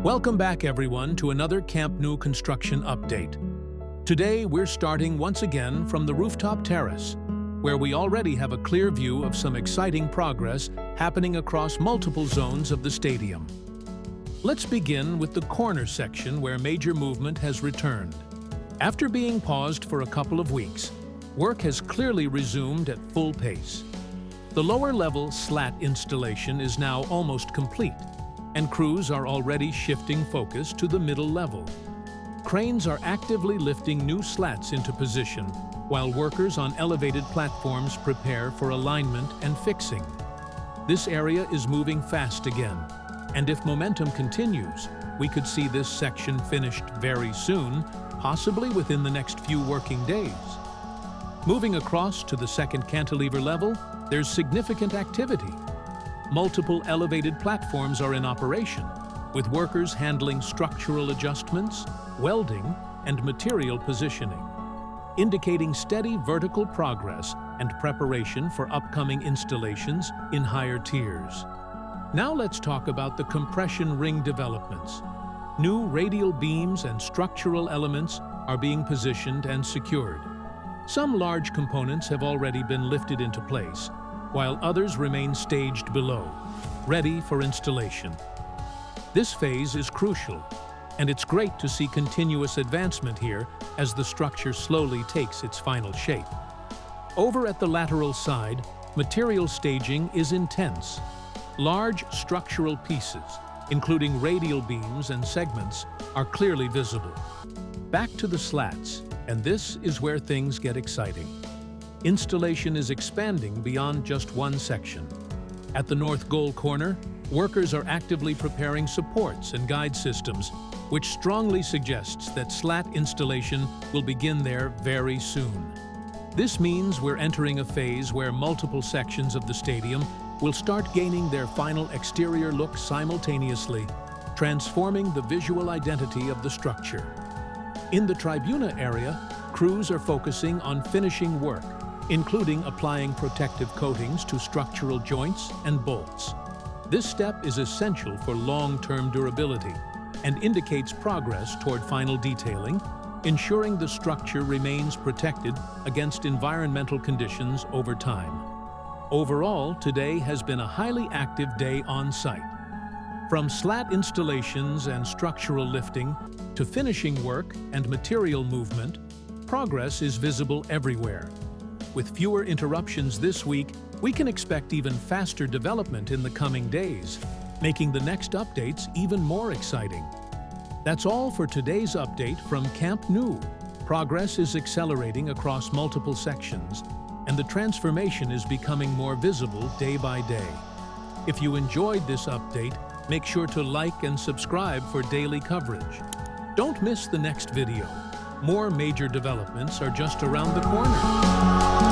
Welcome back, everyone, to another Camp Nou construction update. Today, we're starting once again from the rooftop terrace, where we already have a clear view of some exciting progress happening across multiple zones of the stadium. Let's begin with the corner section where major movement has returned. After being paused for a couple of weeks, work has clearly resumed at full pace. The lower-level slat installation is now almost complete, and crews are already shifting focus to the middle level. Cranes are actively lifting new slats into position, while workers on elevated platforms prepare for alignment and fixing. This area is moving fast again, and if momentum continues, we could see this section finished very soon, possibly within the next few working days. Moving across to the second cantilever level, there's significant activity. Multiple elevated platforms are in operation, with workers handling structural adjustments, welding, and material positioning, indicating steady vertical progress and preparation for upcoming installations in higher tiers. Now let's talk about the compression ring developments. New radial beams and structural elements are being positioned and secured. Some large components have already been lifted into place, while others remain staged below, ready for installation. This phase is crucial, and it's great to see continuous advancement here as the structure slowly takes its final shape. Over at the lateral side, material staging is intense. Large structural pieces, including radial beams and segments, are clearly visible. Back to the slats, and this is where things get exciting. Installation is expanding beyond just one section. At the north goal corner, workers are actively preparing supports and guide systems, which strongly suggests that slat installation will begin there very soon. This means we're entering a phase where multiple sections of the stadium will start gaining their final exterior look simultaneously, transforming the visual identity of the structure. In the Tribuna area, crews are focusing on finishing work, including applying protective coatings to structural joints and bolts. This step is essential for long-term durability and indicates progress toward final detailing, ensuring the structure remains protected against environmental conditions over time. Overall, today has been a highly active day on site. From slat installations and structural lifting to finishing work and material movement, progress is visible everywhere. With fewer interruptions this week, we can expect even faster development in the coming days, making the next updates even more exciting. That's all for today's update from Camp Nou. Progress is accelerating across multiple sections, and the transformation is becoming more visible day by day. If you enjoyed this update, make sure to like and subscribe for daily coverage. Don't miss the next video. More major developments are just around the corner.